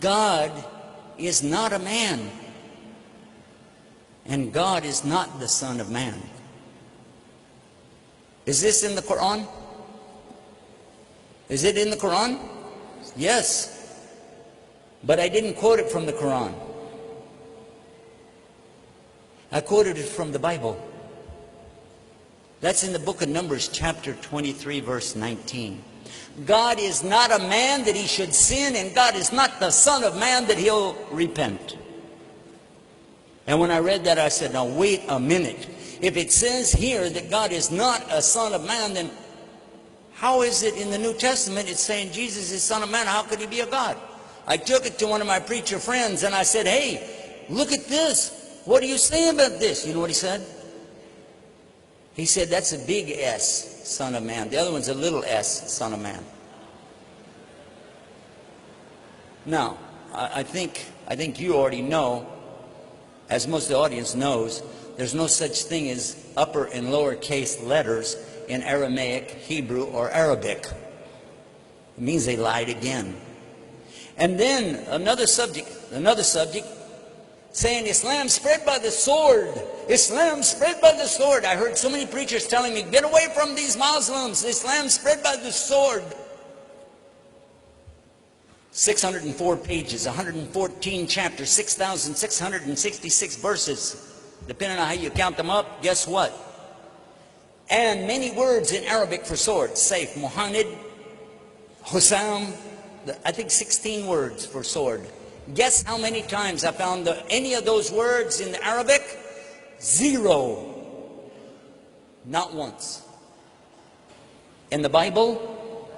God is not a man, and God is not the Son of Man. Is this in the Quran? Is it in the Quran? Yes. But I didn't quote it from the Quran. I quoted it from the Bible. That's in the book of Numbers, chapter 23, verse 19. God is not a man that he should sin, and God is not the Son of Man that he'll repent. And when I read that, I said, now wait a minute. If it says here that God is not a Son of Man, then how is it in the New Testament it's saying Jesus is Son of Man? How could he be a God? I took it to one of my preacher friends and I said, hey, look at this. What do you say about this? You know what he said? He said, that's a big S, Son of Man. The other one's a little s, Son of Man. Now, I think you already know, as most of the audience knows, there's no such thing as upper and lower case letters in Aramaic, Hebrew, or Arabic. It means they lied again. And then another subject, saying Islam spread by the sword. Islam spread by the sword. I heard so many preachers telling me, get away from these Muslims. Islam spread by the sword. 604 pages, 114 chapters, 6,666 verses. Depending on how you count them up, guess what? And many words in Arabic for sword. Saif, Muhammad, Hussam, I think 16 words for sword. Guess how many times I found any of those words in the Arabic? 0. Not once. In the Bible,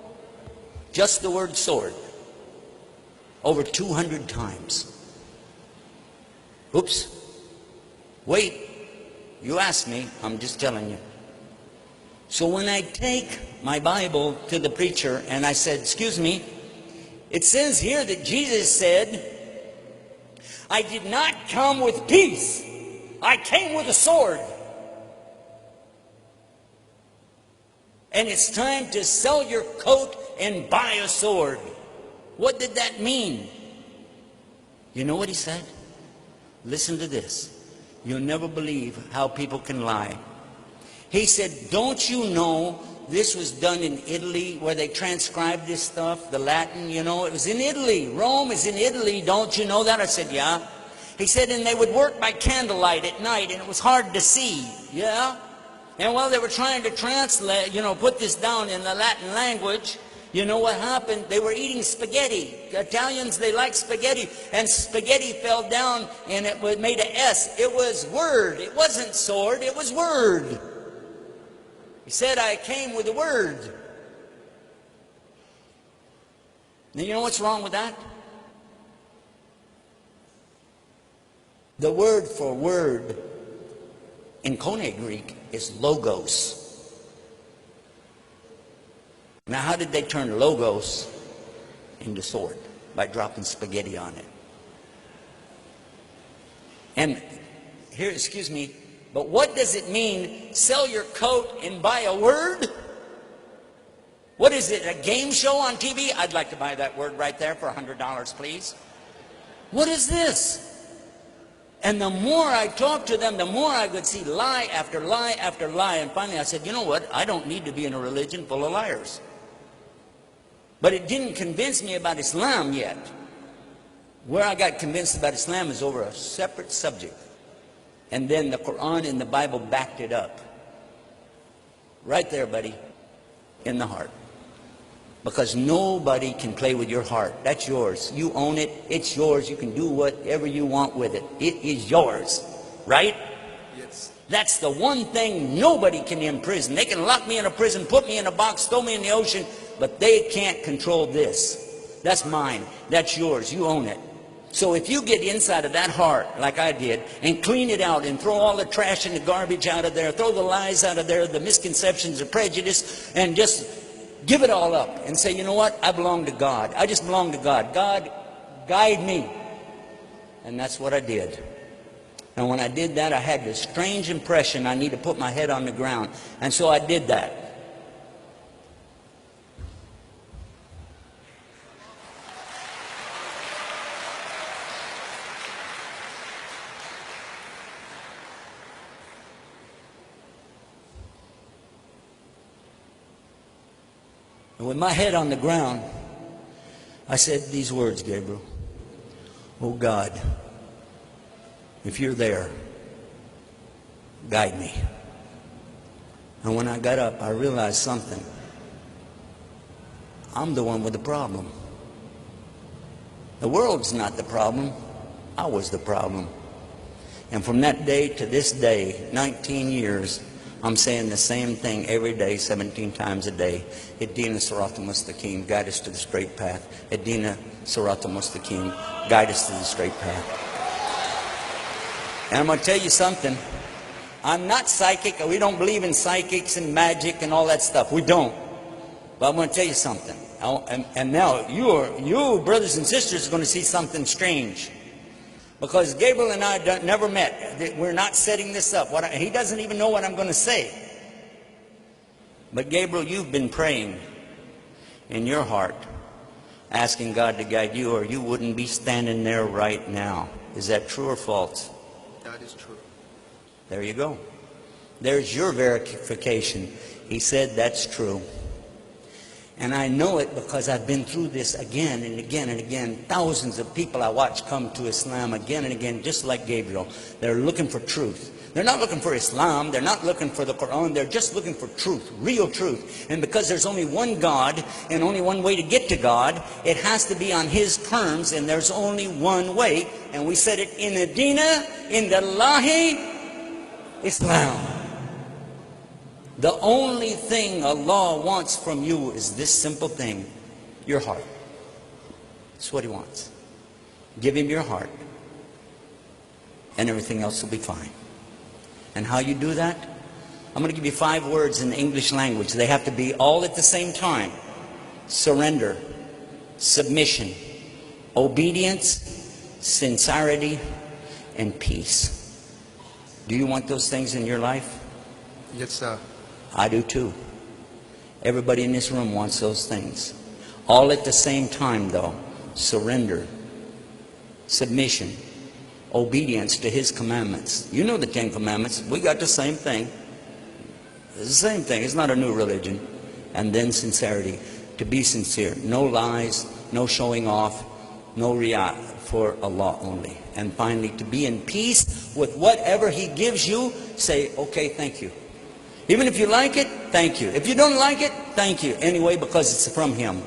just the word sword. Over 200 times. Oops. Wait. You asked me. I'm just telling you. So when I take my Bible to the preacher and I said, excuse me, it says here that Jesus said, I did not come with peace. I came with a sword. And it's time to sell your coat and buy a sword. What did that mean? You know what he said? Listen to this. You'll never believe how people can lie. He said, don't you know this was done in Italy where they transcribed this stuff, the Latin, you know? It was in Italy. Rome is in Italy. Don't you know that? I said, yeah. He said, and they would work by candlelight at night and it was hard to see. Yeah? And while they were trying to translate, put this down in the Latin language, you know what happened? They were eating spaghetti. The Italians, they like spaghetti. And spaghetti fell down and it made an S. It was word. It wasn't sword. It was word. He said, I came with the word. Now, you know what's wrong with that? The word for word in Koine Greek is logos. Now, how did they turn logos into sword? By dropping spaghetti on it. And here, excuse me, but what does it mean, sell your coat and buy a word? What is it, a game show on TV? I'd like to buy that word right there for $100, please. What is this? And the more I talked to them, the more I could see lie after lie after lie. And finally I said, you know what? I don't need to be in a religion full of liars. But it didn't convince me about Islam yet. Where I got convinced about Islam is over a separate subject. And then the Quran and the Bible backed it up. Right there, buddy, in the heart. Because nobody can play with your heart. That's yours. You own it. It's yours. You can do whatever you want with it. It is yours. Right? Yes. That's the one thing nobody can imprison. They can lock me in a prison, put me in a box, throw me in the ocean, but they can't control this. That's mine. That's yours. You own it. So if you get inside of that heart, like I did, and clean it out and throw all the trash and the garbage out of there, throw the lies out of there, the misconceptions, the prejudice, and just give it all up and say, you know what? I belong to God. I just belong to God. God, guide me. And that's what I did. And when I did that, I had this strange impression I need to put my head on the ground. And so I did that. And with my head on the ground, I said these words, Gabriel. Oh God, if you're there, guide me. And when I got up, I realized something. I'm the one with the problem. The world's not the problem. I was the problem. And from that day to this day, 19 years, I'm saying the same thing every day, 17 times a day. Ihdina Sirata Mustaqim, guide us to the straight path. Ihdina Sirata Mustaqim, guide us to the straight path. And I'm going to tell you something. I'm not psychic. We don't believe in psychics and magic and all that stuff. We don't. But I'm going to tell you something. And now you brothers and sisters are going to see something strange. Because Gabriel and I never met. We're not setting this up. He doesn't even know what I'm going to say. But Gabriel, you've been praying in your heart, asking God to guide you, or you wouldn't be standing there right now. Is that true or false? That is true. There you go. There's your verification. He said that's true. And I know it because I've been through this again and again and again. Thousands of people I watch come to Islam again and again, just like Gabriel. They're looking for truth. They're not looking for Islam. They're not looking for the Quran. They're just looking for truth, real truth. And because there's only one God and only one way to get to God, it has to be on His terms, and there's only one way. And we said it in Adina, in the Lahi, Islam. The only thing Allah wants from you is this simple thing, your heart. That's what He wants. Give Him your heart, and everything else will be fine. And how you do that? I'm going to give you 5 words in the English language. They have to be all at the same time. Surrender, submission, obedience, sincerity, and peace. Do you want those things in your life? Yes, sir. I do too. Everybody in this room wants those things. All at the same time though. Surrender, submission, obedience to His commandments. You know the 10 commandments. We got the same thing. It's the same thing. It's not a new religion. And then sincerity. To be sincere. No lies, no showing off, no riyah, for Allah only. And finally, to be in peace with whatever He gives you. Say, okay, thank you. Even if you like it, thank you. If you don't like it, thank you. Anyway, because it's from Him.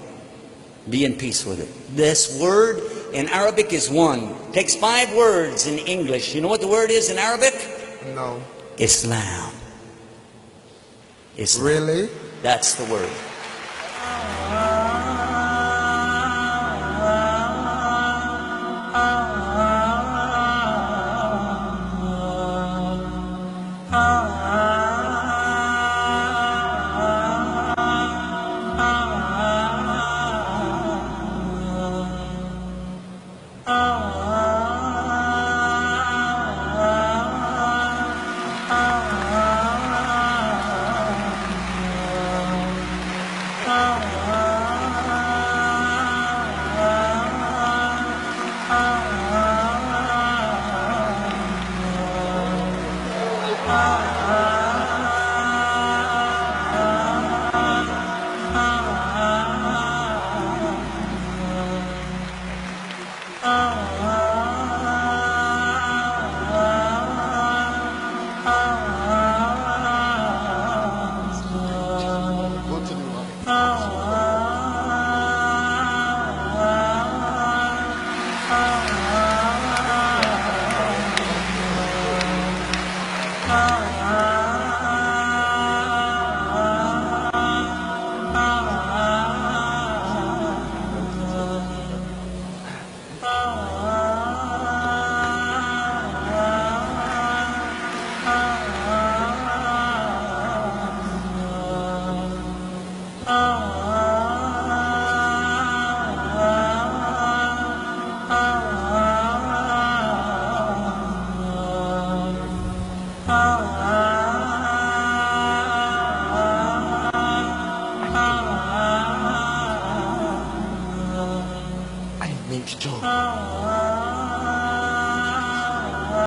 Be in peace with it. This word in Arabic is one. Takes 5 words in English. You know what the word is in Arabic? No. Islam. Islam. Really? That's the word. I need to.